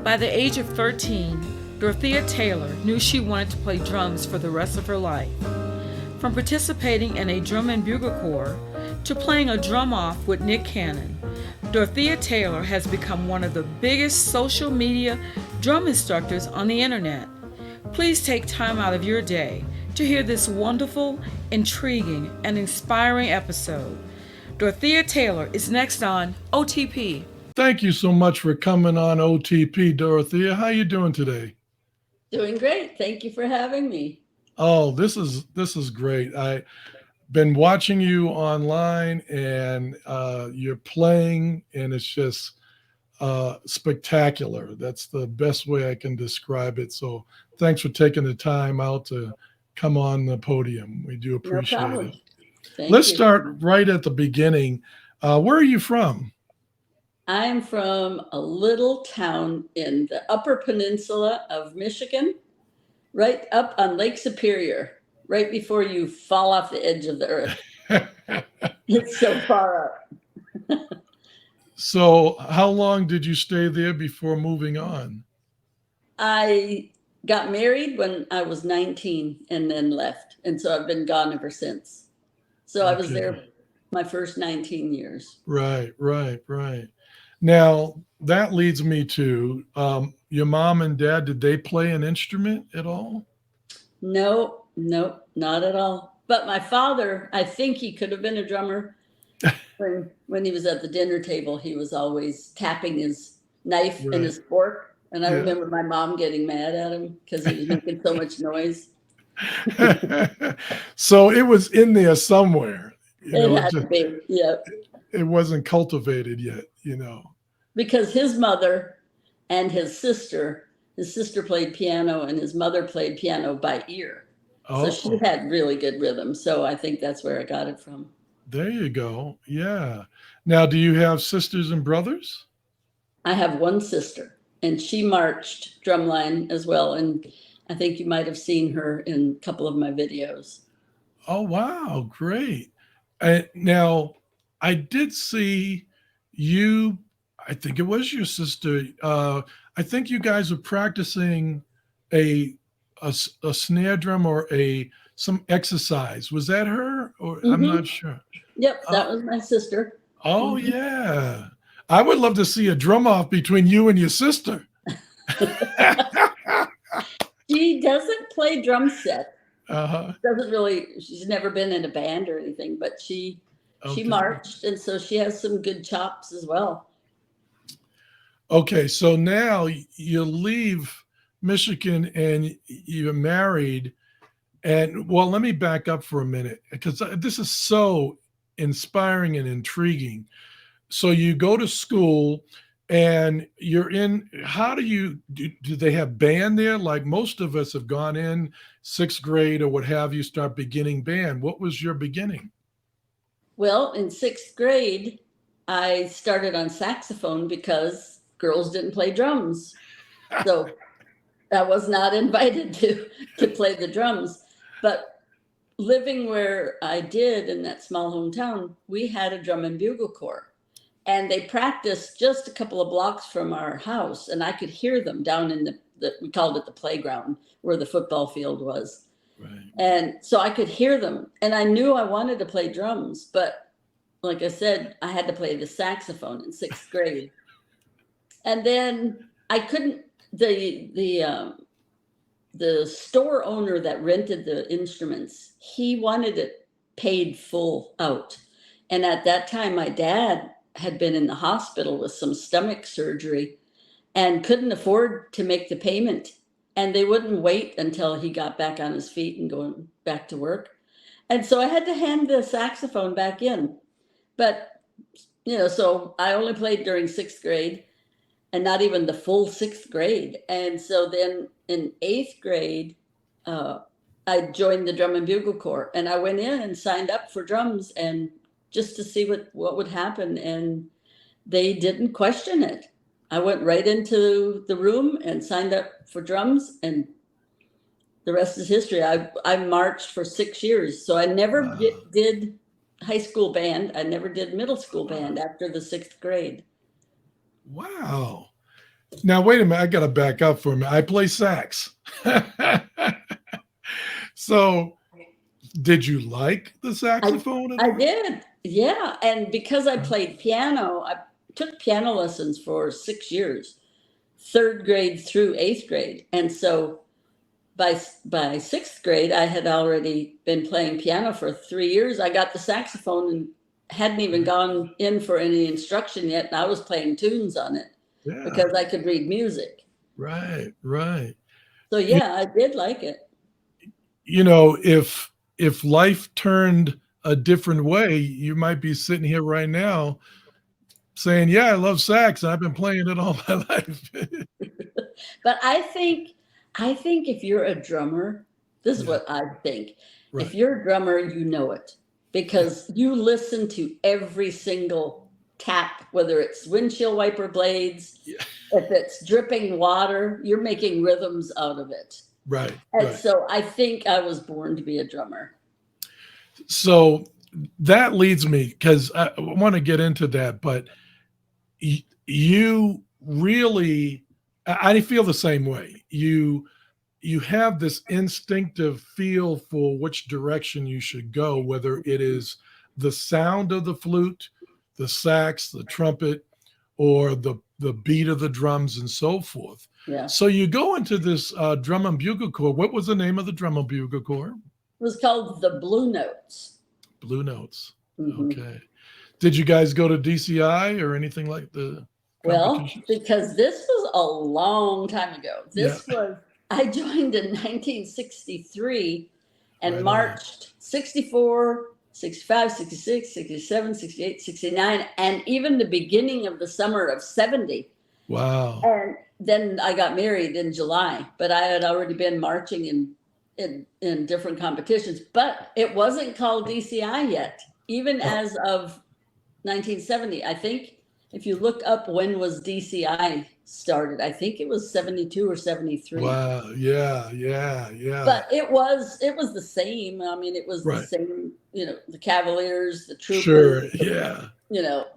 By the age of 13, Dorothea Taylor knew she wanted to play drums for the rest of her life. From participating in a drum and bugle corps to playing a drum off with Nick Cannon, Dorothea Taylor has become one of the biggest social media drum instructors on the internet. Please take time out of your day to hear this wonderful, intriguing, and inspiring episode. Dorothea Taylor is next on OTP. Thank you so much for coming on OTP, Dorothea. How you doing today? Doing great. Thank you for having me. Oh, this is great. I've been watching you online, and you're playing, and it's just spectacular. That's the best way I can describe it. So thanks for taking the time out to come on the podium. We do appreciate No problem. it. Let's start right at the beginning. Where are you from? I'm from a little town in the Upper Peninsula of Michigan, right up on Lake Superior, right before you fall off the edge of the earth. It's so far up. So how long did you stay there before moving on? I got married when I was 19 and then left. And so I've been gone ever since. So I was there my first 19 years. Right. Now, that leads me to your mom and dad. Did they play an instrument at all? No, not at all. But my father, I think he could have been a drummer. When he was at the dinner table, he was always tapping his knife and his fork. And I remember my mom getting mad at him because he was making so much noise. So it was in there somewhere. It had to be, yeah. It wasn't cultivated yet, Because his mother and his sister played piano and his mother played piano by ear. Oh. So she had really good rhythm. So I think that's where I got it from. There you go. Yeah. Now, do you have sisters and brothers? I have one sister, and she marched drumline as well. And I think you might have seen her in a couple of my videos. Oh, wow. Great. Now, I did see you, I think it was your sister. I think you guys were practicing a snare drum or some exercise. Was that her? Or I'm not sure. Yep, that was my sister. Oh, yeah. I would love to see a drum off between you and your sister. She doesn't play drum set. Uh-huh. She's never been in a band or anything, but she marched, and so she has some good chops as well. Okay, so now you leave Michigan and you're married. And well, let me back up for a minute because this is so inspiring and intriguing. So you go to school and you're in, how do they have band there? Like most of us have gone in 6th grade or what have you, start beginning band. What was your beginning? Well, in 6th grade, I started on saxophone because girls didn't play drums. So I was not invited to play the drums. But living where I did in that small hometown, we had a drum and bugle corps. And they practiced just a couple of blocks from our house. And I could hear them down in we called it the playground, where the football field was. Right. And so I could hear them. And I knew I wanted to play drums. But like I said, I had to play the saxophone in 6th grade. And then I couldn't, the store owner that rented the instruments, he wanted it paid full out. And at that time, my dad had been in the hospital with some stomach surgery and couldn't afford to make the payment. And they wouldn't wait until he got back on his feet and going back to work. And so I had to hand the saxophone back in. But, so I only played during 6th grade and not even the full 6th grade. And so then in 8th grade, I joined the drum and bugle corps, and I went in and signed up for drums and just to see what would happen. And they didn't question it. I went right into the room and signed up for drums, and the rest is history. I marched for 6 years. So I never did high school band. I never did middle school band after the 6th grade. Wow. Now, wait a minute. I got to back up for a minute. I play sax. So, did you like the I saxophone at I all? did, yeah, and because I played piano, I took piano lessons for 6 years, third grade through eighth grade, and so by sixth grade, I had already been playing piano for 3 years. I got the saxophone and hadn't even gone in for any instruction yet, and I was playing tunes on it Yeah, because I could read music. right, right. So You, yeah, I did like it. if life turned a different way, you might be sitting here right now saying, "Yeah, I love sax. I've been playing it all my life." But I think if you're a drummer, this is Yeah, what I think. If right. you're a drummer, you know it Yeah, because you listen to every single tap, whether it's windshield wiper blades, yeah. if it's dripping water, you're making rhythms out of it. Right, And right. so I think I was born to be a drummer. So that leads me because I want to get into that, but you really, I feel the same way. You have this instinctive feel for which direction you should go, whether it is the sound of the flute, the sax, the trumpet, or the beat of the drums and so forth. Yeah. So you go into this drum and bugle corps. What was the name of the drum and bugle corps? It was called the Blue Notes. Blue Notes. Mhm. Okay. Did you guys go to DCI or anything like the Well, competitions? because this was a long time ago. Yeah, I joined in 1963 and right on. marched 64, 65, 66, 67, 68, 69, and even the beginning of the summer of 70. Wow. And then I got married in July, but I had already been marching in different competitions, but it wasn't called DCI yet, even Oh, as of 1970. I think if you look up when was DCI started, I think it was 72 or 73. wow. Yeah, yeah, yeah. But it was the same. I mean, it was the Right. same, the Cavaliers, the Troopers, Sure. Yeah. you know,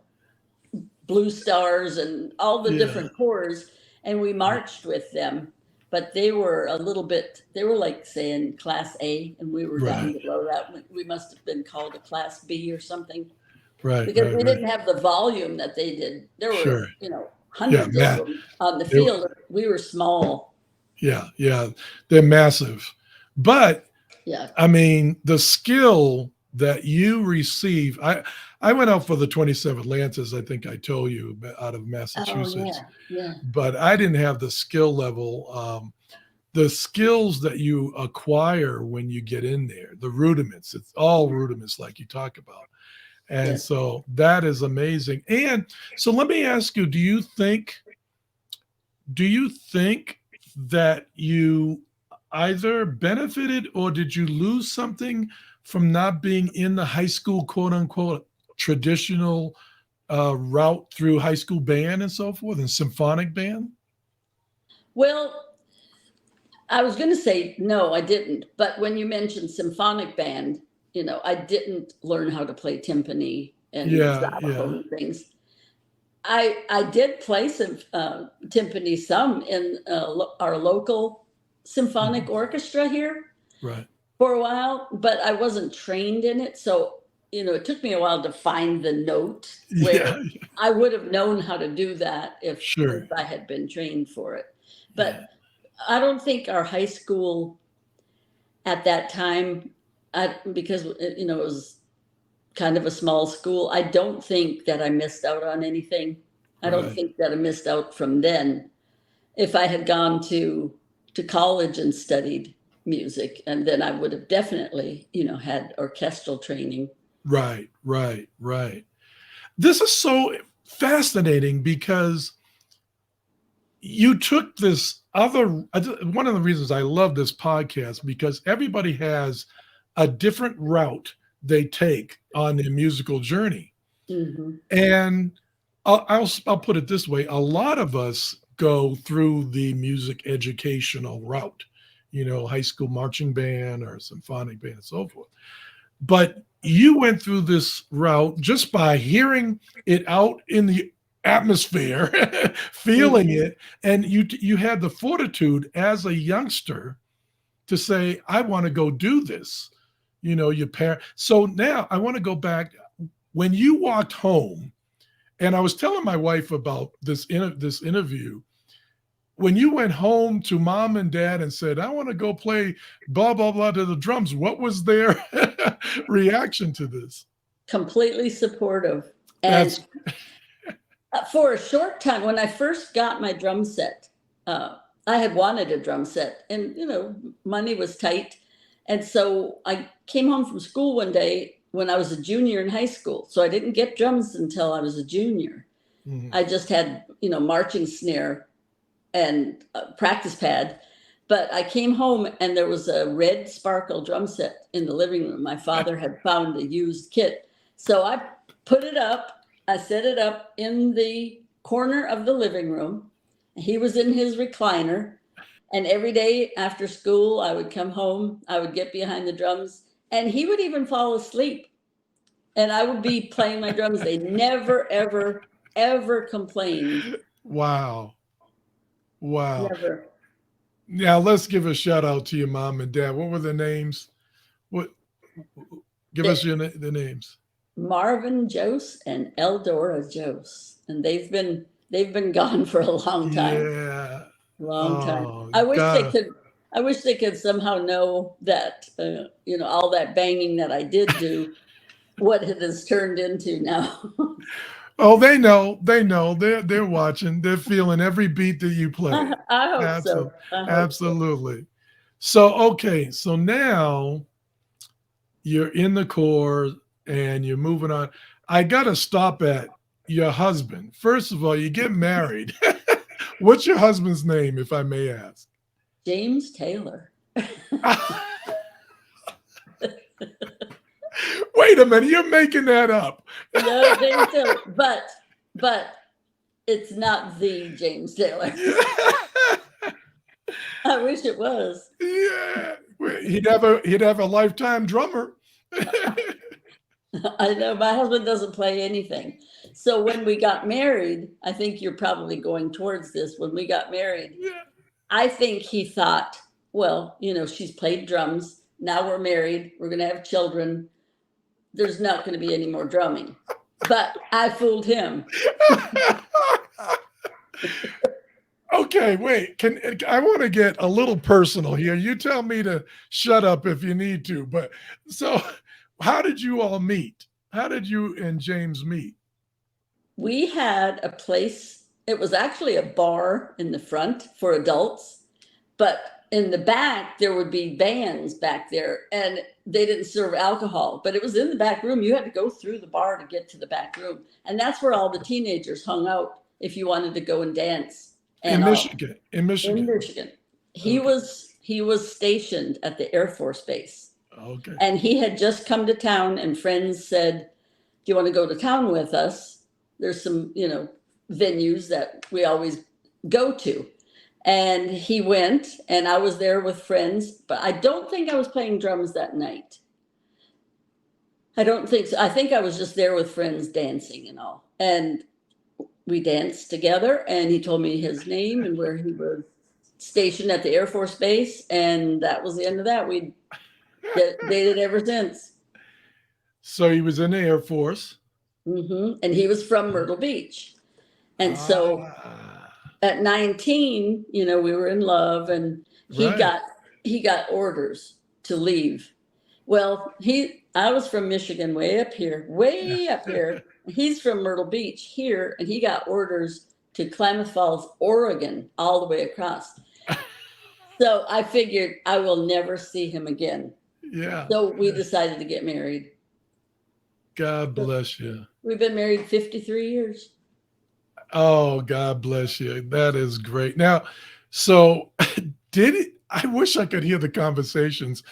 Blue Stars and all the Yeah. different corps, and we marched with them. But they were like saying Class A, and we were down Right. below that. We must have been called a Class B or something Right. because Right. we Right. didn't have the volume that they did. There were, Sure. Yeah, hundreds of Matt. them on the field. We were small. Yeah, yeah. They're massive. But Yeah. I mean, the skill that you receive, I went out for the 27 Lancers, I think I told you, out of Oh Massachusetts, yeah, yeah. but I didn't have the skill level. The skills that you acquire when you get in there, the rudiments, it's all rudiments like you talk about. And Yeah. so that is amazing. And so let me ask you, do you think that you either benefited or did you lose something from not being in the high school quote unquote traditional route through high school band and so forth and symphonic band? Well, I was going to say no, I didn't. But when you mentioned symphonic band, I didn't learn how to play timpani and Yeah, yeah. xylophone and things. I did play some timpani some in our local Mhm. symphonic orchestra here Right. for a while, but I wasn't trained in it. So, it took me a while to find the note Yeah, where I would have known how to do that if sure. I had been trained for it. Yeah. But I don't think our high school at that time, because it was kind of a small school, I don't think that I missed out on anything. I don't Right. think that I missed out from then. If I had gone to college and studied music, and then I would have definitely, had orchestral training. Right. Right. Right. This is so fascinating because you took this other one of the reasons I love this podcast because everybody has a different route they take on their musical journey. Hmm. And I'll put it this way: a lot of us go through the music educational route, high school marching band or symphonic band and so forth. But you went through this route just by hearing it out in the atmosphere, feeling it, and you had the fortitude as a youngster to say, I want to go do this. Your parent. So now I want to go back when you walked home, and I was telling my wife about this interview. When you went home to mom and dad and said, I want to go play blah, blah, blah to the drums, what was their reaction to this? Completely supportive. That's And for a short time, when I first got my drum set, I had wanted a drum set, and money was tight. And so I came home from school one day when I was a junior in high school. So I didn't get drums until I was a junior. I just had, marching snare and a practice pad. But I came home and there was a red sparkle drum set in the living room. My father had found a used kit. So I put it up. I set it up in the corner of the living room. He was in his recliner. And every day after school, I would come home, I would get behind the drums, and he would even fall asleep. And I would be playing my drums. They never, ever, ever complained. Wow. Never. Now let's give a shout out to your mom and dad. What were the names? Give us the names. Marvin Jose and Eldora Jose. And they've been gone for a long time. Yeah. Long time. I wish they could somehow know that, all that banging that I did do, what it has turned into now. Oh, they know. They're watching. They're feeling every beat that you play. I hope so. Absolutely. So, okay. So now you're in the Corps and you're moving on. I got to stop at your husband. First of all, you get married. What's your husband's name, if I may ask? James Taylor. Wait a minute, you're making that up. No, James Taylor, but it's not the James Taylor. I wish it was. Yeah, he'd have a lifetime drummer. I know my husband doesn't play anything. So when we got married, I think you're probably going towards this. When we got married, I think he thought, well, she's played drums. Now we're married. We're going to have children. There's not going to be any more drumming. But I fooled him. Okay, wait. I want to get a little personal here. You tell me to shut up if you need to. But so how did you all meet? How did you and James meet? We had a place. It was actually a bar in the front for adults, but in the back, there would be bands back there, and they didn't serve alcohol, but it was in the back room. You had to go through the bar to get to the back room. And that's where all the teenagers hung out if you wanted to go and dance. In Michigan. In Michigan. He was stationed at the Air Force Base. Okay. And he had just come to town, and friends said, do you want to go to town with us? There's some, venues that we always go to. And he went, and I was there with friends, but I don't think I was playing drums that night. I don't think so. I think I was just there with friends dancing and all. And we danced together, and he told me his name and where he was stationed at the Air Force Base. And that was the end of that. We dated ever since. So he was in the Air Force. Mm-hmm. And he was from Myrtle Beach. And so at 19, we were in love, and he got orders to leave. Well, I was from Michigan, way up here. He's from Myrtle Beach here, and he got orders to Klamath Falls, Oregon, all the way across. So I figured I will never see him again. Yeah. So we decided to get married. God bless you. We've been married 53 years. Oh, God bless you. That is great. Now, so I wish I could hear the conversations.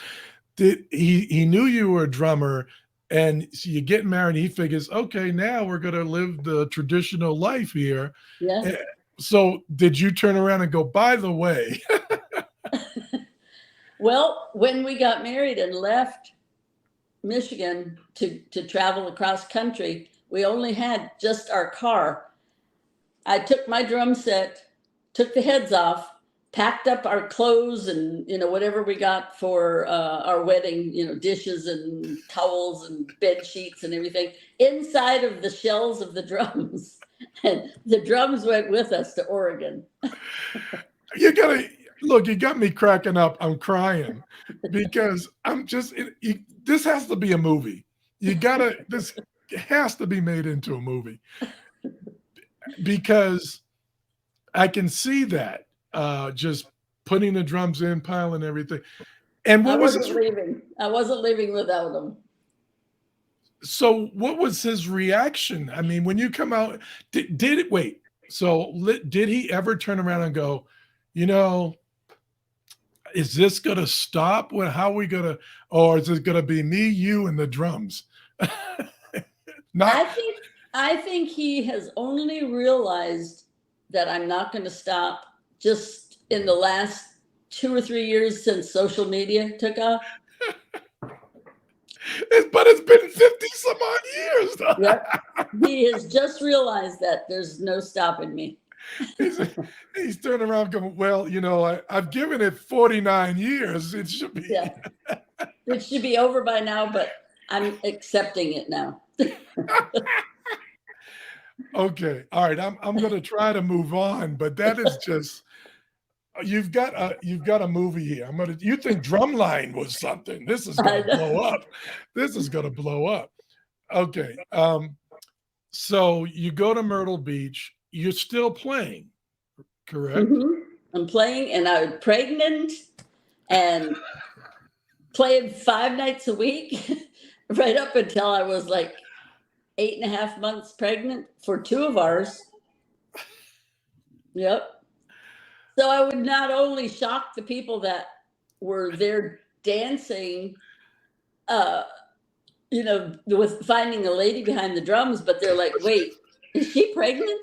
He knew you were a drummer, and so you get married, he figures, okay, now we're going to live the traditional life here. Yeah. So did you turn around and go, by the way? Well, when we got married and left Michigan to travel across country, we only had just our car. I took my drum set, took the heads off, packed up our clothes and, whatever we got for our wedding, dishes and towels and bed sheets and everything inside of the shells of the drums. And the drums went with us to Oregon. You got me cracking up. I'm crying because this has to be a movie. This has to be made into a movie because I can see that. Just putting the drums in, piling everything. And what was his leaving? I wasn't leaving without them. So what was his reaction? I mean, when you come out, did it wait? So did he ever turn around and go, is this going to stop? How are we going to, or is it going to be me, you, and the drums? I think he has only realized that I'm not going to stop just in the last 2 or 3 years since social media took off. But it's been 50 some odd years. Yep. He has just realized that there's no stopping me. He's turning around going, well, I've given it 49 years. It should be. Yeah. It should be over by now, but I'm accepting it now. Okay. All right. I'm going to try to move on, but that is just, you've got a movie here. You think Drumline was something. This is going to blow up. This is going to blow up. Okay. So you go to Myrtle Beach. You're still playing, correct? Mm-hmm. I'm playing, and I was pregnant and playing 5 nights a week right up until I was like 8.5 months pregnant for 2 of ours. Yep. So I would not only shock the people that were there dancing, with finding a lady behind the drums, but they're like, wait, is she pregnant?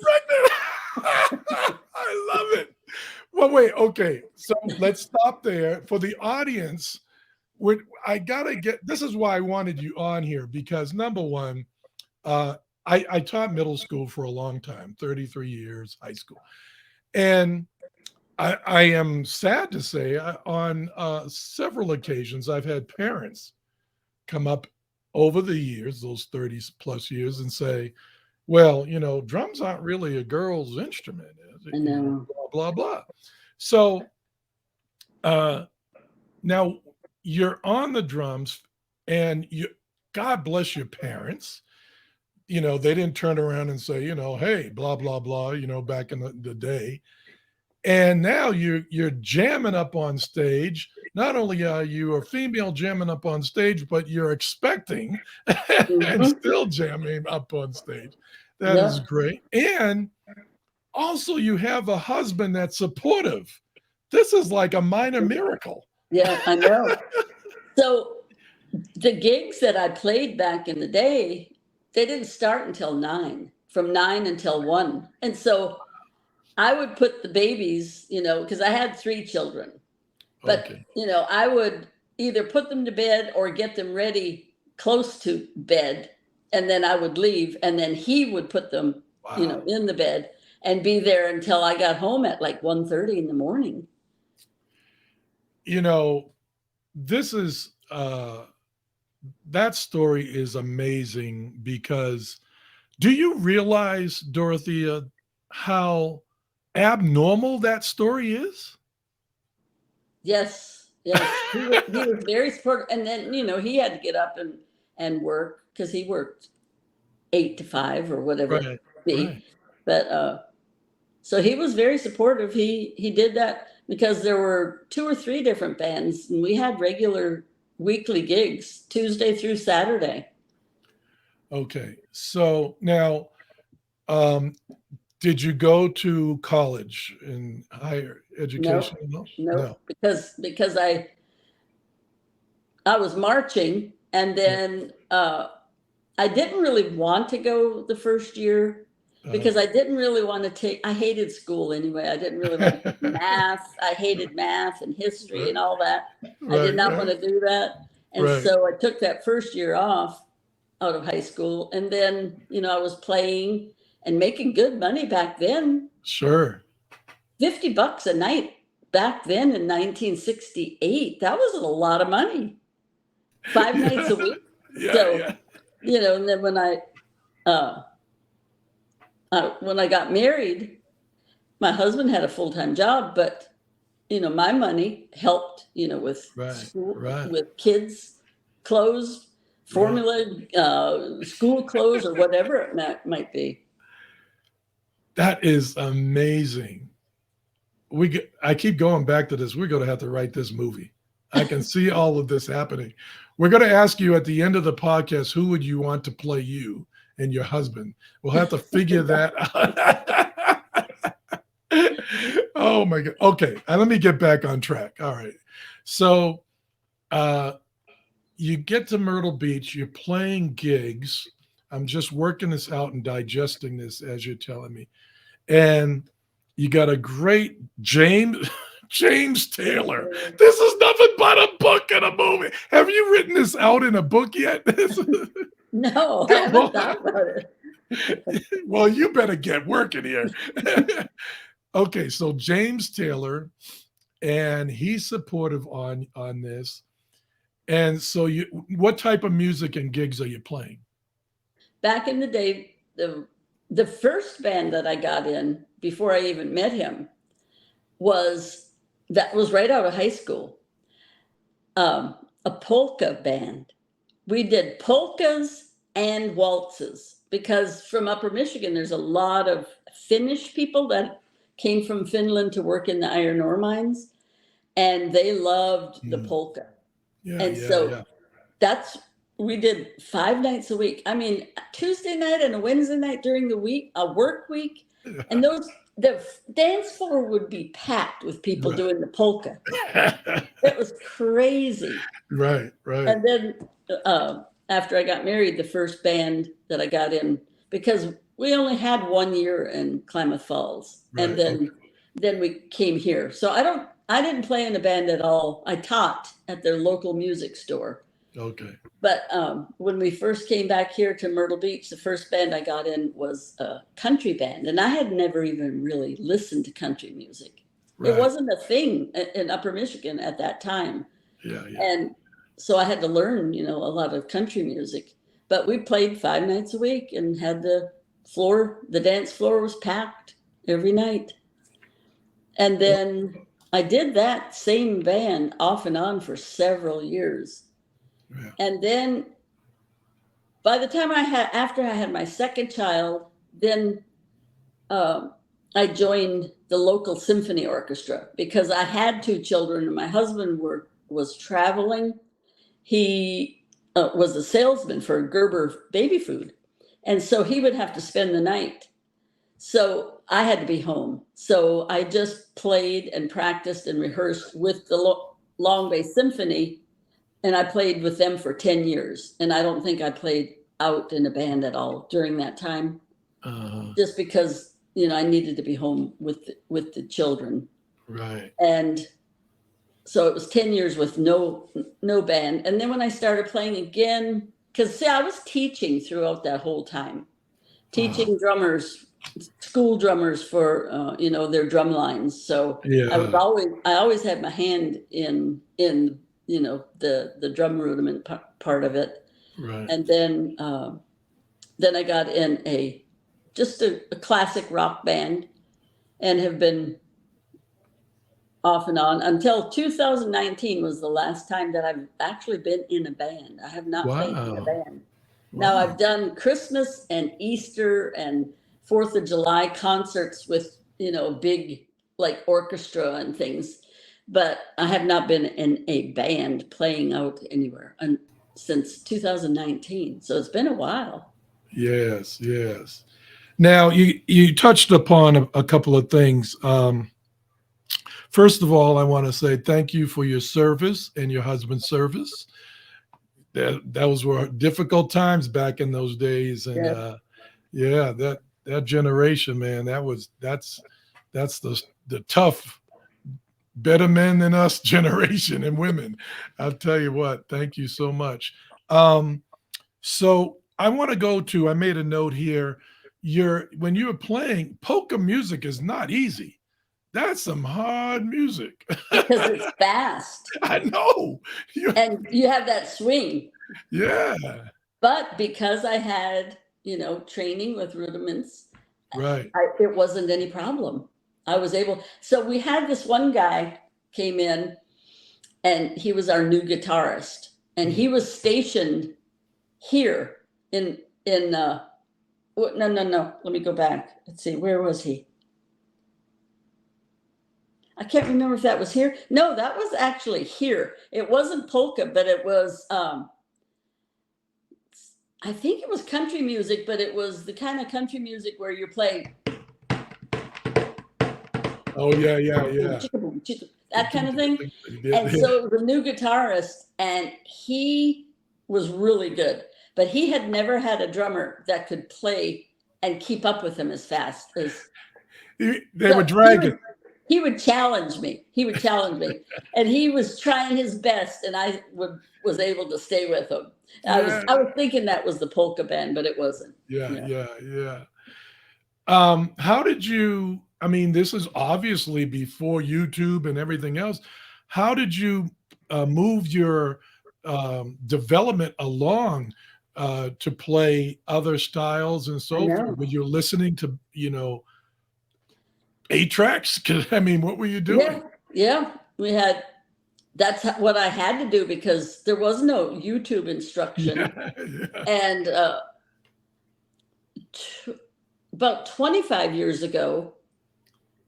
I love it. Well, wait, okay. So let's stop there. For the audience, this is why I wanted you on here, because number one, I taught middle school for a long time, 33 years, high school. And I am sad to say on several occasions, I've had parents come up over the years, those 30 plus years, and say, well, drums aren't really a girl's instrument. I know. Blah, blah, blah. So now you're on the drums, and God bless your parents. They didn't turn around and say, hey, blah, blah, blah, back in the day. And now you're jamming up on stage. Not only are you a female jamming up on stage, but you're expecting and still jamming up on stage. That is great. And also you have a husband that's supportive. This is like a minor miracle. Yeah, I know. So the gigs that I played back in the day, they didn't start until 9, from 9 until 1. And so I would put the babies, because I had 3 children, but, Okay. I would either put them to bed or get them ready close to bed. And then I would leave, and then he would put them, in the bed and be there until I got home at like 1:30 in the morning. This is, that story is amazing, because do you realize, Dorothea, how abnormal that story is? Yes. He was very supportive. And then, he had to get up and work, because he worked 8 to 5 or whatever it be. Right. But so he was very supportive. He did that because there were 2 or 3 different bands, and we had regular weekly gigs, Tuesday through Saturday. Okay. So now, did you go to college in higher education? No. Because I was marching, and then I didn't really want to go the first year, because I didn't really want to I hated school anyway. I didn't really like math. I hated math and history and all that. I did not want to do that. And so I took that first year off out of high school. And then, I was playing, and making good money back then. Sure. $50 a night back then in 1968. That was a lot of money. 5 nights a week. Yeah, So, yeah. And then when I got married, my husband had a full-time job, but my money helped, with Right, school, right. with kids' clothes, formula, school clothes, or whatever it might be. That is amazing. I keep going back to this. We're going to have to write this movie. I can see all of this happening. We're going to ask you at the end of the podcast, who would you want to play you and your husband? We'll have to figure that out. Oh my God. Okay. Let me get back on track. All right. So you get to Myrtle Beach, you're playing gigs. I'm just working this out and digesting this as you're telling me. And you got a great James Taylor. This is nothing but a book and a movie. Have you written this out in a book yet? No, I haven't thought about it. Well, you better get working here. Okay, so James Taylor, and he's supportive on this. And so what type of music and gigs are you playing? Back in the day, the first band that I got in before I even met him was right out of high school. A polka band. We did polkas and waltzes because from Upper Michigan, there's a lot of Finnish people that came from Finland to work in the iron ore mines, and they loved the polka. We did 5 nights a week. I mean, Tuesday night and a Wednesday night during the week, a work week, and the dance floor would be packed with people doing the polka. It was crazy. Right. And then after I got married, the first band that I got in, because we only had 1 year in Klamath Falls, and then we came here. So I didn't play in a band at all. I taught at their local music store. Okay. But when we first came back here to Myrtle Beach, the first band I got in was a country band. And I had never even really listened to country music. Right. It wasn't a thing in Upper Michigan at that time. Yeah. And so I had to learn, a lot of country music. But we played 5 nights a week and had the dance floor was packed every night. And then I did that same band off and on for several years. Yeah. And then by the time after I had my second child, then I joined the local symphony orchestra because I had 2 children and my husband was traveling. He was a salesman for Gerber baby food. And so he would have to spend the night. So I had to be home. So I just played and practiced and rehearsed with the Long Bay Symphony. And I played with them for 10 years. And I don't think I played out in a band at all during that time. Just because, I needed to be home with the children. Right. And so it was 10 years with no band. And then when I started playing again, because I was teaching throughout that whole time. Teaching drummers, school drummers for, their drum lines. So I always had my hand in the drum rudiment part of it. Right. And then I got in a classic rock band and have been off and on until 2019 was the last time that I've actually been in a band. I have not played in a band. Now I've done Christmas and Easter and 4th of July concerts with, big like orchestra and things. But I have not been in a band playing out anywhere since 2019. So it's been a while. Yes. Now, you touched upon a couple of things. First of all, I want to say thank you for your service and your husband's service. Those were difficult times back in those days. And that generation, man, that's the tough, better men than us generation and women. I'll tell you what, thank you so much. So I want to I made a note here. when you're playing polka music is not easy. That's some hard music. because it's fast I know. and you have that swing. Yeah. But because I had, training with rudiments, Right. it wasn't any problem. I was able. So we had this one guy came in, and he was our new guitarist, and he was stationed here in no. Let me go back. Let's see, where was he? I can't remember if that was here. No, that was actually here. It wasn't polka, but it was I think it was country music, but it was the kind of country music where you play. Oh yeah. That kind of thing. And so it was a new guitarist, and he was really good, but he had never had a drummer that could play and keep up with him as fast as they were dragging. He would challenge me. And he was trying his best, and I was able to stay with him. I was thinking that was the polka band, but it wasn't. Yeah. How did you? I mean, this is obviously before YouTube and everything else. How did you move your development along to play other styles and so forth? When you're listening to 8 tracks? Because I mean, what were you doing? Yeah. We had. That's what I had to do because there was no YouTube instruction. And about 25 years ago,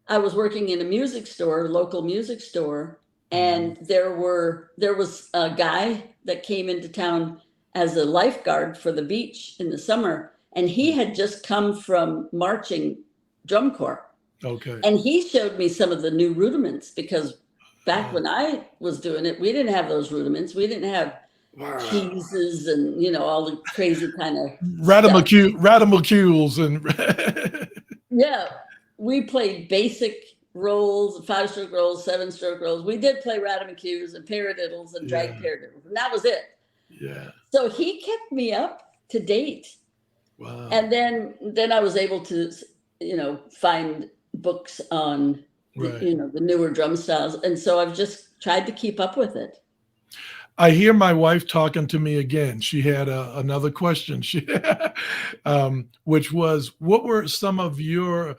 I was working in a local music store, and there was a guy that came into town as a lifeguard for the beach in the summer, and he had just come from marching drum corps. Okay. And he showed me some of the new rudiments, because back when I was doing it, we didn't have those rudiments. We didn't have keys and all the crazy kind of radamucules and yeah. We played basic rolls, 5-stroke rolls, 7-stroke rolls. We did play radamucules and paradiddles and drag paradiddles, and that was it. Yeah. So he kept me up to date. Wow. And then I was able to find books on the newer drum styles, and so I've just tried to keep up with it. I hear my wife talking to me again. She had another question, which was, what were some of your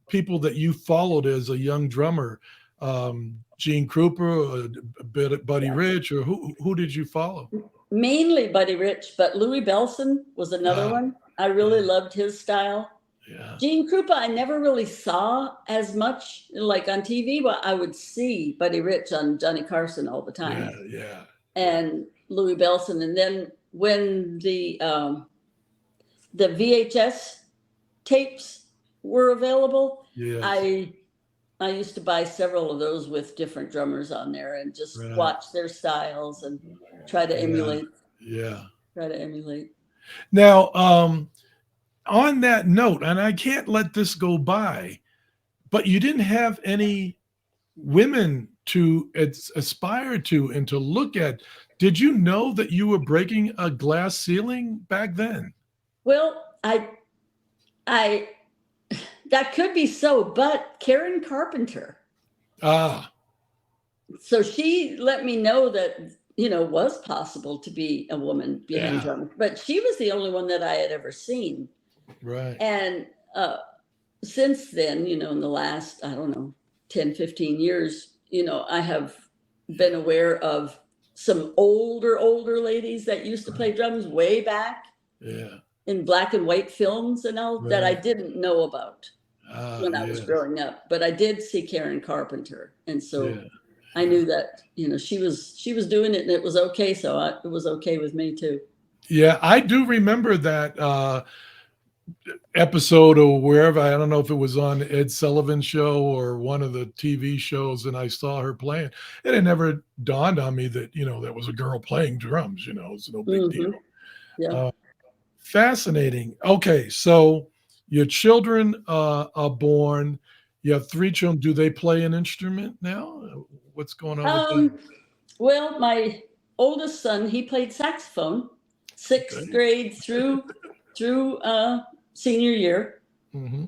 people that you followed as a young drummer? Gene Krupa, Buddy Rich, or who did you follow? Mainly Buddy Rich, but Louis Bellson was another one. I really loved his style. Yeah. Gene Krupa, I never really saw as much like on TV, but I would see Buddy Rich on Johnny Carson all the time. Yeah. And Louis Bellson. And then when the VHS tapes were available, I used to buy several of those with different drummers on there and just watch their styles and try to emulate. Yeah. Try to emulate. Now, on that note, and I can't let this go by, but you didn't have any women to aspire to and to look at. Did you know that you were breaking a glass ceiling back then? Well, I that could be so, but Karen Carpenter. So she let me know that was possible to be a woman behind drums, but she was the only one that I had ever seen. Right. And since then, in the last, 10, 15 years, I have been aware of some older ladies that used to play drums way back in black and white films and all that I didn't know about when I was growing up. But I did see Karen Carpenter. And so I knew that, she was doing it and it was okay. So it was okay with me too. Yeah, I do remember that episode or wherever. I don't know if it was on Ed Sullivan's show or one of the TV shows, and I saw her playing, and it never dawned on me that there was a girl playing drums. It's no big deal. Yeah. Fascinating. Okay, so your children are born. You have 3 children. Do they play an instrument now? What's going on with them? Well, my oldest son, he played saxophone, 6th grade through senior year. Mm-hmm.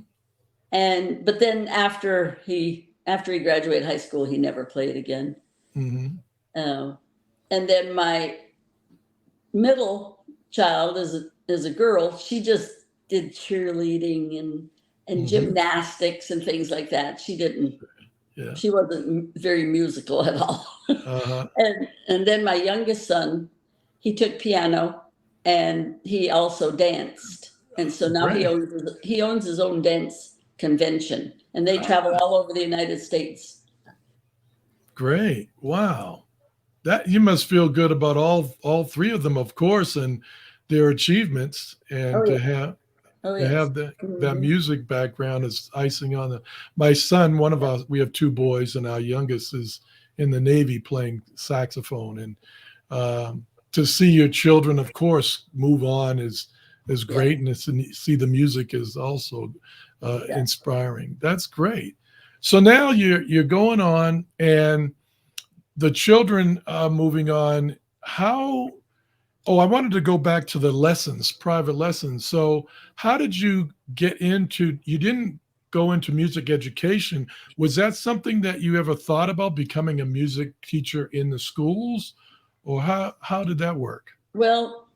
But then after he graduated high school, he never played again. Mm-hmm. And then my middle child is a girl. She just did cheerleading and Mm-hmm. gymnastics and things like that. She didn't. Yeah. She wasn't very musical at all. Uh-huh. And then my youngest son, he took piano and he also danced. And so now Great. he owns his own dance convention, and they travel all over the United States. Great. Wow. That you must feel good about all three of them, of course, and their achievements, and Oh, to yeah. have Oh, to yes. have that Mhm. music background is icing on the. My son, one of us, we have two boys, and our youngest is in the Navy playing saxophone, and to see your children, of course, move on is great, and see the music is also Yeah. inspiring. That's great. So now you're going on, and the children moving on. How? Oh, I wanted to go back to the lessons, private lessons. So, how did you get into? You didn't go into music education. Was that something that you ever thought about becoming a music teacher in the schools, or how did that work? Well,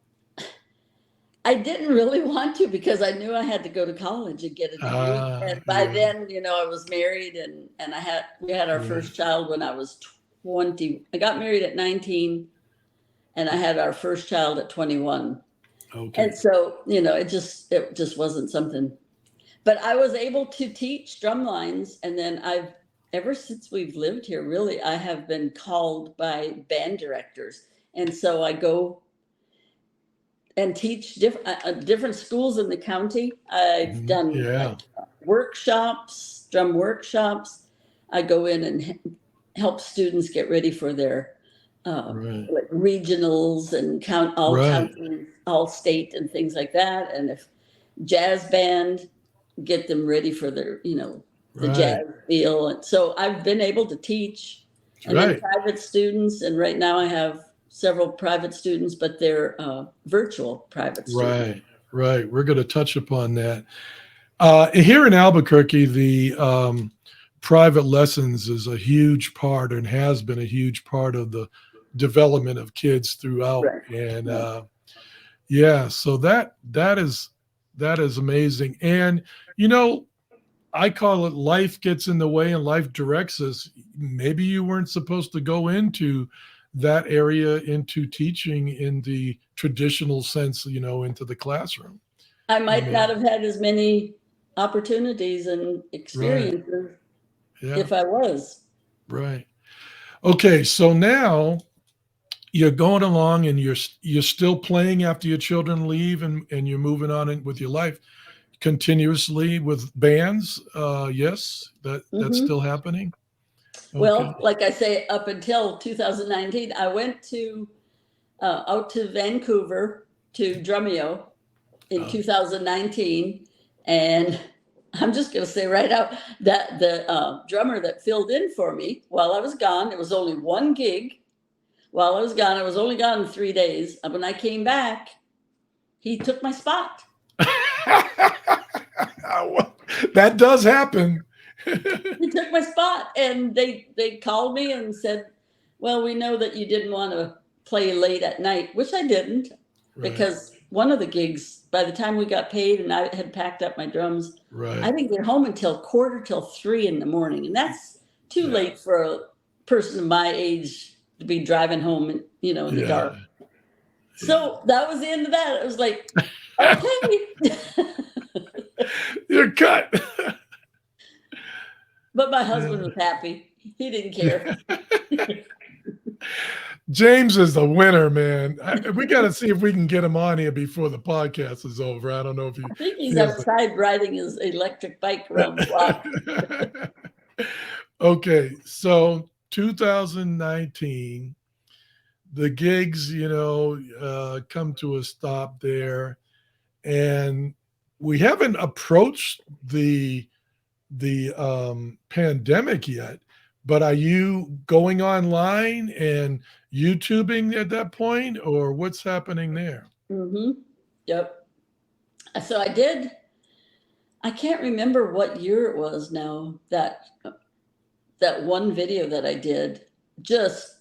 I didn't really want to because I knew I had to go to college and get a degree. And by Yeah, then, I was married and we had our right. first child when I was 20. I got married at 19 and I had our first child at 21. Okay. And so, it just wasn't something. But I was able to teach drum lines, and then ever since we've lived here, really, I have been called by band directors. And so I go and teach different schools in the county. I've done Yeah. workshops, drum workshops. I go in and help students get ready for their Right. like regionals and all Right. county, all state, and things like that. And if jazz band, get them ready for their the Right. jazz feel. And so I've been able to teach, and then Right. private students. And right now I have several private students, but they're virtual private students. Right. Right. We're going to touch upon that. Here in Albuquerque, the private lessons is a huge part and has been a huge part of the development of kids throughout. Right. And Right. yeah, so that is amazing. And I call it life gets in the way and life directs us. Maybe you weren't supposed to go into that area, into teaching in the traditional sense, into the classroom. I might mean, not have had as many opportunities and Right. experiences Yeah. if I was. Right. Okay. So now you're going along and you're still playing after your children leave, and you're moving on with your life continuously with bands. Yes, that's Mhm. still happening. Okay. Well, like I say, up until 2019, I went out to Vancouver to Drumeo in 2019, and I'm just going to say right out that the drummer that filled in for me while I was gone, it was only one gig. While I was gone, I was only gone 3 days. And when I came back, he took my spot. That does happen. He took my spot, and they called me and said, well, we know that you didn't want to play late at night, which I didn't, Right. because one of the gigs, by the time we got paid and I had packed up my drums, I Right. didn't get home until 2:45 in the morning. And that's too Yeah. late for a person of my age to be driving home in the Yeah. dark. So that was the end of that. It was like, okay. You're cut. But my husband was happy. He didn't care. James is the winner, man. We got to see if we can get him on here before the podcast is over. I don't know if he. I think he's feels outside riding his electric bike around the block. Okay, so 2019, the gigs, come to a stop there, and we haven't approached the pandemic yet. But are you going online and YouTubing at that point, or what's happening there? Mm-hmm. Yep. So I did I can't remember what year it was now that one video that I did just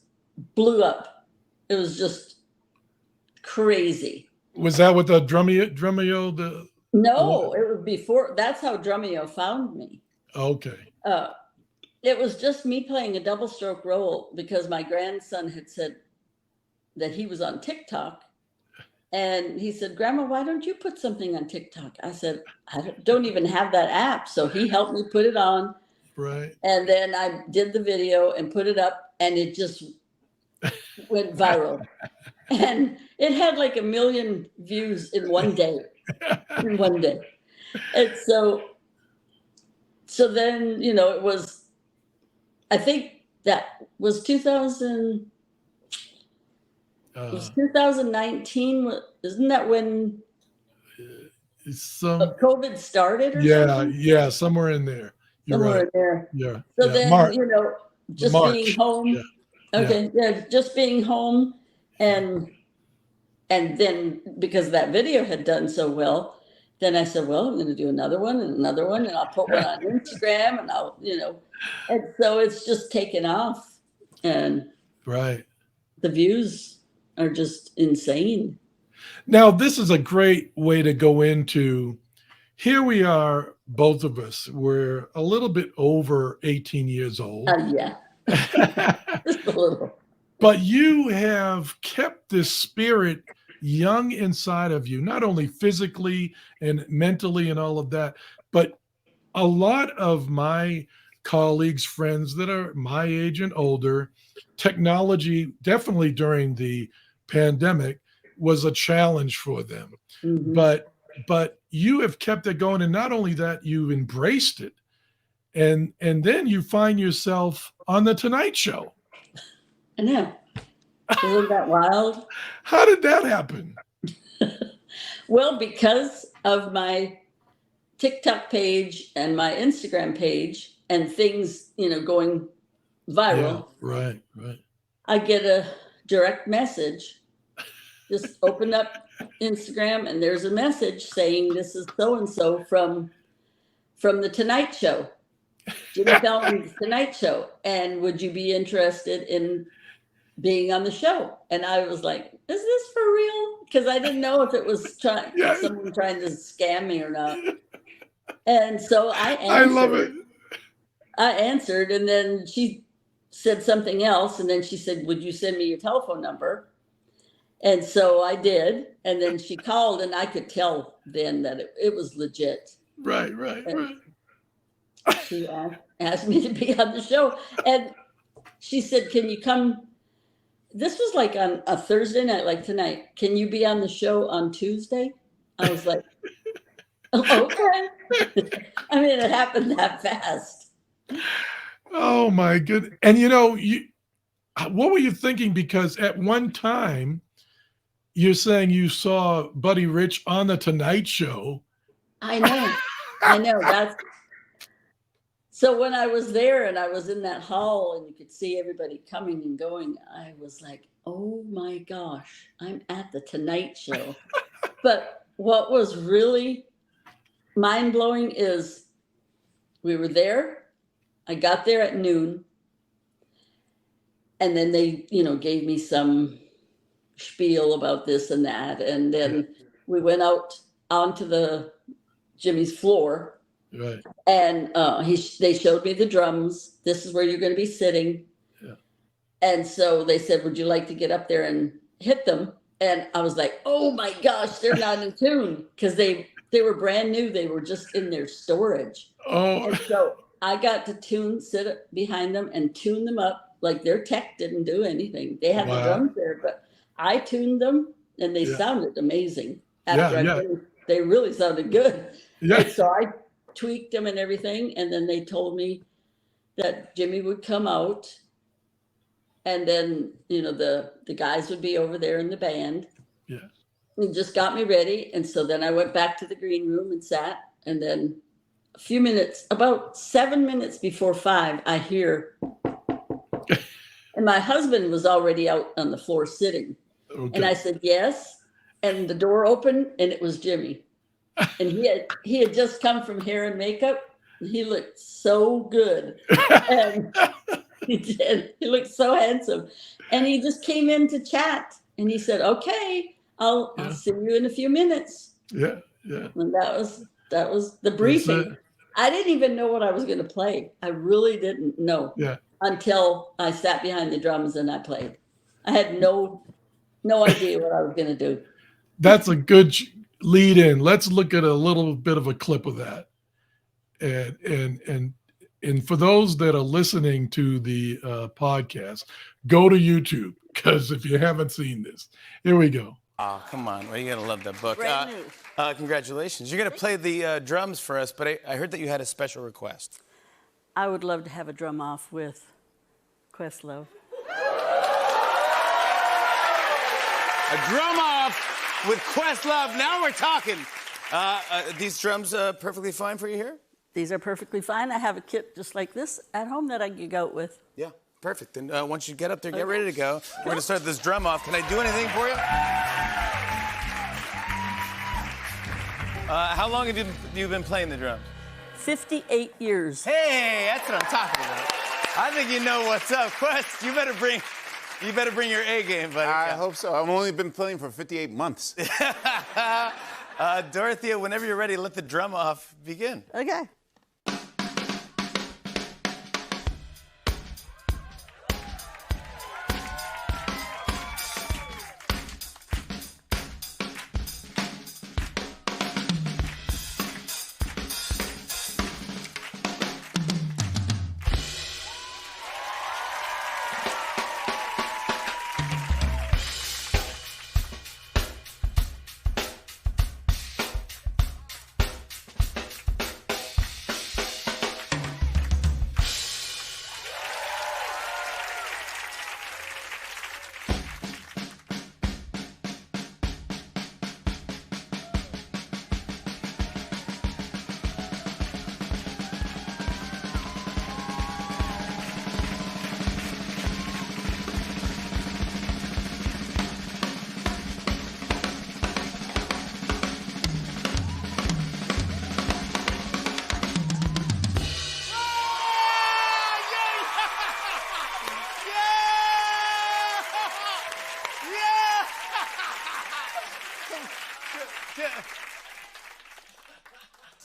blew up. It was just crazy. Was that with the Drumeo? No, it was before. That's how Drumeo found me. Okay. It was just me playing a double stroke roll because my grandson had said that he was on TikTok. And he said, Grandma, why don't you put something on TikTok? I said, I don't even have that app. So he helped me put it on. Right. And then I did the video and put it up, and it just went viral. And it had like 1 million views in one day. In one day. And so then, it was, I think that was 2000. It was 2019. Isn't that when COVID started or something? Yeah, somewhere in there. You're somewhere right. in there. Yeah. So yeah. then, just March. being home. Yeah. Okay. Yeah. Just being home. And then because that video had done so well, then I said, well, I'm going to do another one, and I'll put one on Instagram, and I'll, and so it's just taken off, and right. the views are just insane. Now, this is a great way to go into, here we are, both of us, we're a little bit over 18 years old. Yeah, just a little. But you have kept this spirit young inside of you, not only physically and mentally and all of that, but a lot of my colleagues, friends that are my age and older, technology, definitely during the pandemic, was a challenge for them. Mm-hmm. But you have kept it going, and not only that, you've embraced it, and then you find yourself on the Tonight Show. I know. Isn't that wild? How did that happen? Well, because of my TikTok page and my Instagram page and things, going viral. Yeah, right. I get a direct message. Just open up Instagram, and there's a message saying, this is so-and-so from the Tonight Show, Jimmy Fallon's Tonight Show. And would you be interested in being on the show? And I was like, is this for real? Because I didn't know if it was someone trying to scam me or not. And so I answered. I love it. I answered, and then she said something else, and then she said, would you send me your telephone number? And so I did, and then she called, and I could tell then that it was legit. Right. She asked me to be on the show, and she said, can you come? This was like on a Thursday night, like tonight. Can you be on the show on Tuesday? I was like, okay. I mean, it happened that fast. Oh my goodness. And what were you thinking? Because at one time you're saying you saw Buddy Rich on the Tonight Show. I know. So when I was there and I was in that hall and you could see everybody coming and going, I was like, oh my gosh, I'm at the Tonight Show. But what was really mind-blowing is we were there. I got there at noon. And then they, gave me some spiel about this and that. And then we went out onto Jimmy's floor. Right. And they showed me the drums. This is where you're going to be sitting. Yeah. And so they said, would you like to get up there and hit them? And I was like, oh my gosh, they're not in tune, because they were brand new. They were just in their storage. Oh. And so I got to sit behind them and tune them up. Like their tech didn't do anything. They had the drums there, but I tuned them, and they sounded amazing. They really sounded good. Yeah. And so I tweaked them and everything, and then they told me that Jimmy would come out, and then the guys would be over there in the band. Yeah. And just got me ready. And so then I went back to the green room and sat, and then a few minutes, about 7 minutes before 5, I hear, and my husband was already out on the floor sitting. Okay. And I said, yes. And the door opened, and it was Jimmy. and he had just come from hair and makeup. He looked so good, and he did. He looked so handsome, and he just came in to chat, and he said, "Okay, I'll see you in a few minutes." Yeah, yeah. And that was the That's briefing. it. I didn't even know what I was going to play. I really didn't know Yeah. until I sat behind the drums and I played. I had no idea what I was going to do. That's a good lead in. Let's look at a little bit of a clip of that. And for those that are listening to the podcast, go to YouTube, because if you haven't seen this, here we go. Oh, come on. Well, you're going to love that book. Brand new. Congratulations. You're going to play the drums for us, but I heard that you had a special request. I would love to have a drum off with Questlove. A drum off with Questlove. Now we're talking. These drums perfectly fine for you here? These are perfectly fine. I have a kit just like this at home that I can go out with. Yeah, perfect. And once you get up there, get ready to go. We're going to start this drum off. Can I do anything for you? How long have you been playing the drums? 58 years. Hey, that's what I'm talking about. I think you know what's up. Quest, you better bring your A game, buddy. I hope so. I've only been playing for 58 months. Dorothea, whenever you're ready, let the drum off begin. Okay.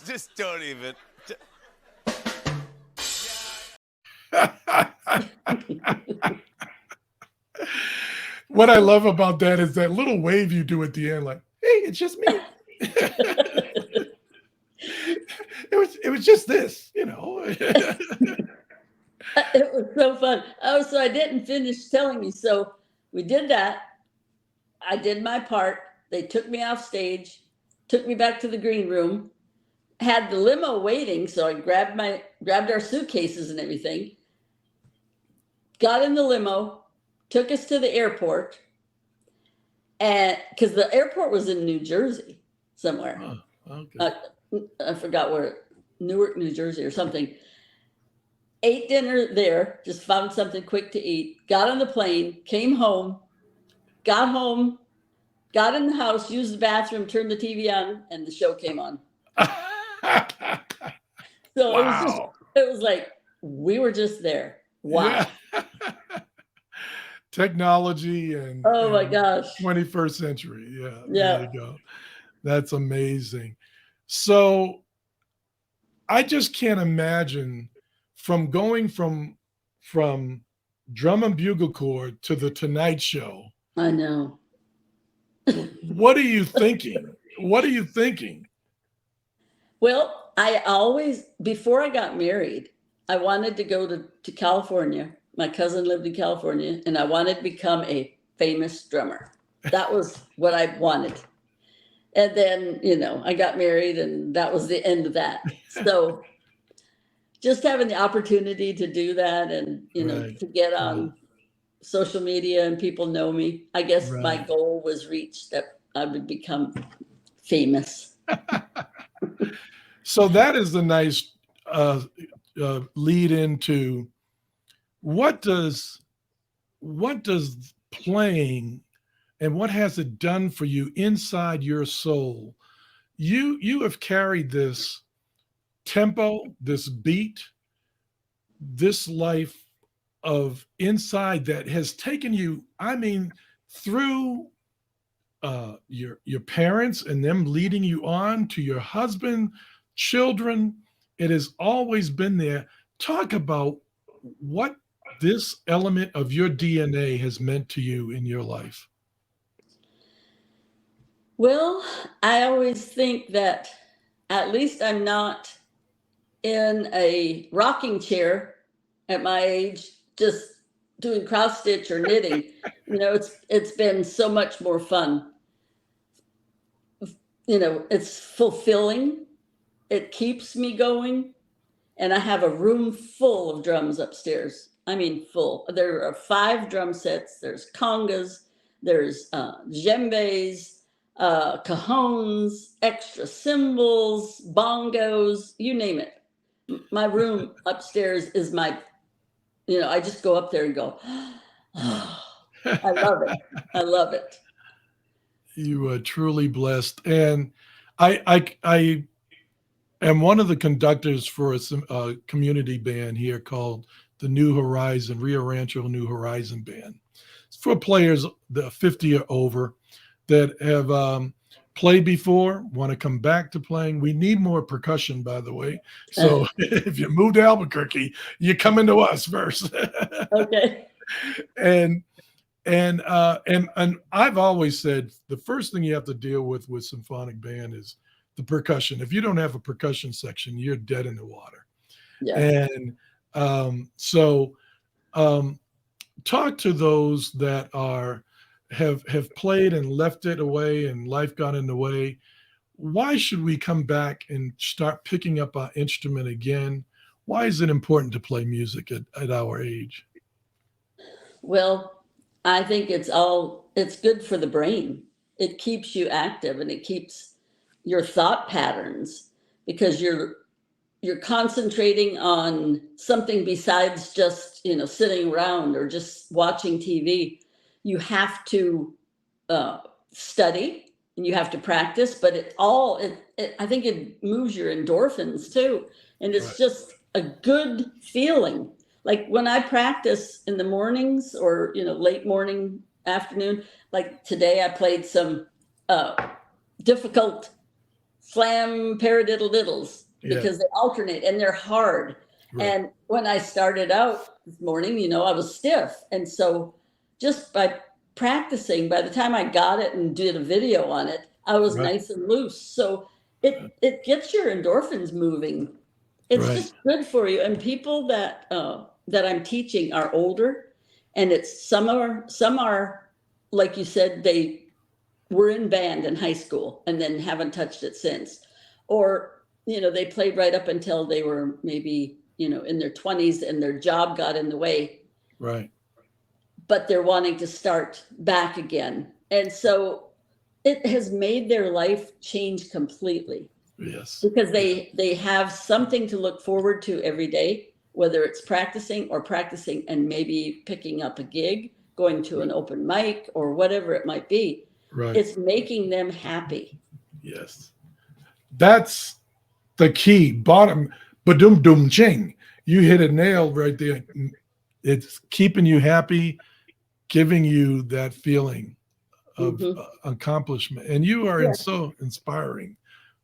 Just don't even. What I love about that is that little wave you do at the end, like, "Hey, it's just me." It was just this, you know. It was so fun. Oh, so I didn't finish telling you. So we did that. I did my part. They took me off stage, took me back to the green room, had the limo waiting. So I grabbed our suitcases and everything, got in the limo, took us to the airport, and because the airport was in New Jersey somewhere. Oh, okay. I forgot where, Newark, New Jersey or something. Ate dinner there, just found something quick to eat, got on the plane, came home, got in the house, used the bathroom, turned the TV on, and the show came on. So Wow. it was like, we were just there. Wow. Yeah. Technology and Oh my gosh. 21st century. Yeah. Yeah. There you go. That's amazing. So I just can't imagine from going from drum and bugle corps to the Tonight Show. I know. What are you thinking? What are you thinking? Well, I always, before I got married, I wanted to go to California. My cousin lived in California, and I wanted to become a famous drummer. That was what I wanted. And then, I got married, and that was the end of that. So just having the opportunity to do that and, Right. to get on social media and people know me, I guess my Right. goal was reached, that I would become famous. So that is the nice lead into what does playing and what has it done for you inside your soul? you have carried this tempo, this beat, this life of inside that has taken you, I mean, through your parents and them leading you on to your husband, children. It has always been there. Talk about what this element of your DNA has meant to you in your life. Well, I always think that at least I'm not in a rocking chair at my age, just doing cross stitch or knitting. It's been so much more fun. It's fulfilling. It keeps me going. And I have a room full of drums upstairs. I mean, full. There are 5 drum sets. There's congas, there's djembes, cajones, extra cymbals, bongos, you name it. My room upstairs is I just go up there and go, oh, I love it. I love it. You are truly blessed. And I am one of the conductors for a community band here called the New Horizon, Rio Rancho New Horizon Band. It's for players the 50 or over that have played before, want to come back to playing. We need more percussion, by the way. So if you move to Albuquerque, you're coming to us first. Okay. And I've always said the first thing you have to deal with symphonic band is the percussion. If you don't have a percussion section, you're dead in the water. Yeah. And so talk to those that have played and left it away and life got in the way. Why should we come back and start picking up our instrument again? Why is it important to play music at our age? Well, I think it's good for the brain. It keeps you active and it keeps your thought patterns, because you're concentrating on something besides just, sitting around or just watching TV. You have to study and you have to practice, but I think it moves your endorphins too. And it's just a good feeling. Like when I practice in the mornings or, late morning, afternoon, like today I played some difficult slam paradiddle-diddles because they alternate and they're hard. Right. And when I started out this morning, I was stiff. And so just by practicing, by the time I got it and did a video on it, I was nice and loose. So it gets your endorphins moving. It's just good for you. And people that I'm teaching are older, and some are, like you said, they were in band in high school and then haven't touched it since. Or, they played right up until they were maybe, in their 20s and their job got in the way. Right. But they're wanting to start back again. And so it has made their life change completely. Yes. Because they have something to look forward to every day, whether it's practicing and maybe picking up a gig, going to an open mic or whatever it might be. Right. It's making them happy. Yes. That's the key. Bottom, badum dum ching. You hit a nail right there. It's keeping you happy, giving you that feeling of accomplishment. And you are so inspiring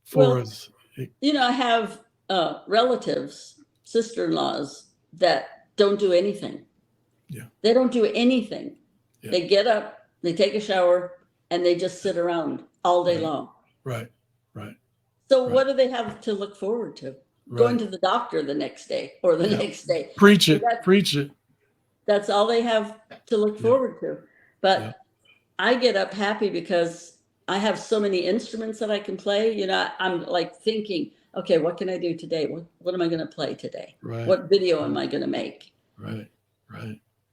for us. I have relatives, sister-in-laws that don't do anything. Yeah. They don't do anything. Yeah. They get up, they take a shower, and they just sit around all day long. Right. So what do they have to look forward to? Right. Going to the doctor the next day or the next day. Preach it. That's all they have to look forward to. But I get up happy because I have so many instruments that I can play. I'm like thinking, okay, what can I do today? What am I going to play today? Right. What video am I going to make? Right.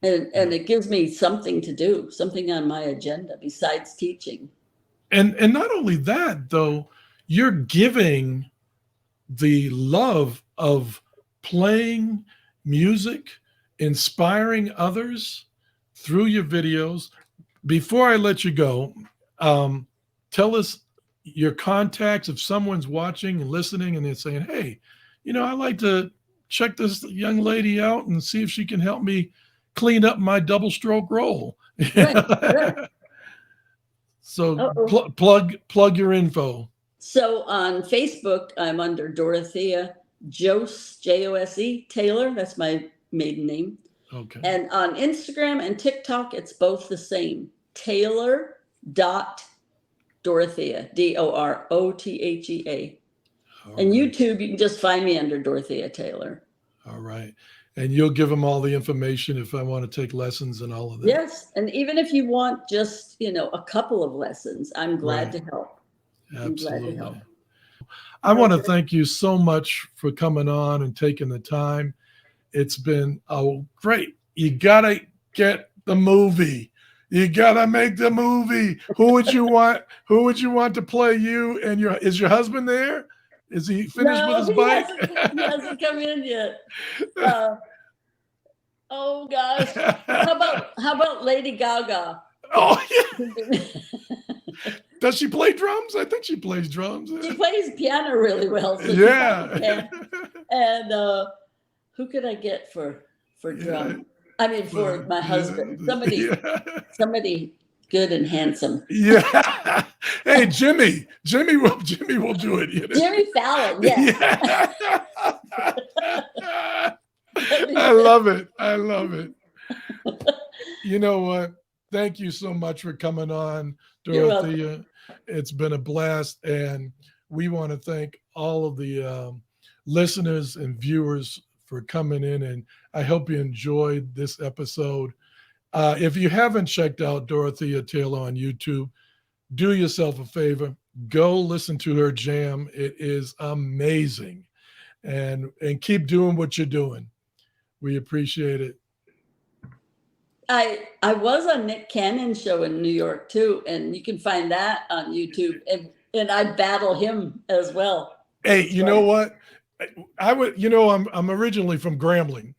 And it gives me something to do, something on my agenda besides teaching. And not only that, though, you're giving the love of playing music, inspiring others through your videos. Before I let you go, tell us your contacts, if someone's watching and listening and they're saying, hey, I'd like to check this young lady out and see if she can help me clean up my double stroke roll. Right. So plug your info. So on Facebook, I'm under Dorothea Jose, Jose Taylor. That's my maiden name. Okay. And on Instagram and TikTok, it's both the same. Taylor.Dorothea, Dorothea. And YouTube, you can just find me under Dorothea Taylor. All right. And you'll give them all the information if I want to take lessons and all of that. Yes. And even if you want just, a couple of lessons, I'm glad to help. Absolutely. I want to thank you so much for coming on and taking the time. It's been great. You got to get the movie. You got to make the movie. Who would you want to play you? And is your husband there? Is he finished with his bike? He hasn't come in yet. Oh gosh. How about Lady Gaga? Oh yeah. Does she play drums? I think she plays drums. She plays piano really well. So yeah. And who could I get for drum? I mean, for my husband. Somebody good and handsome. Yeah. Hey, Jimmy will do it. Jimmy Fallon. Yes. Yeah. I love it. You know what? Thank you so much for coming on, Dorothea. It's been a blast, and we want to thank all of the listeners and viewers for coming in, and I hope you enjoyed this episode. If you haven't checked out Dorothea Taylor on YouTube, do yourself a favor, go listen to her jam. It is amazing, and keep doing what you're doing. We appreciate it. I was on Nick Cannon's show in New York too, and you can find that on YouTube, and I battle him as well. Hey, you know what? I'm originally from Grambling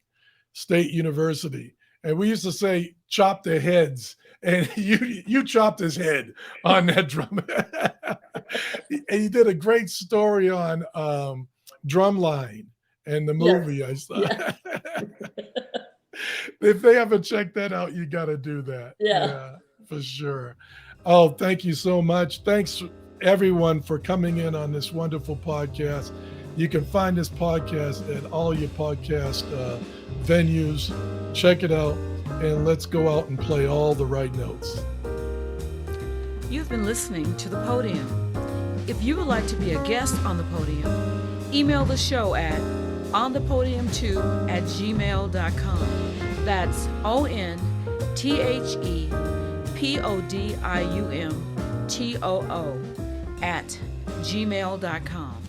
State University, and we used to say chop their heads, and you chopped his head on that drum. And you did a great story on Drumline and the movie. Yes. I saw. Yeah. If they haven't checked that out, you got to do that. Yeah, for sure. Oh, thank you so much. Thanks everyone for coming in on this wonderful podcast. You can find this podcast at all your podcast venues. Check it out, and let's go out and play all the right notes. You've been listening to The Podium. If you would like to be a guest on The Podium, email the show at onthe-podium2@gmail.com. That's ONTHEPODIUM2@gmail.com.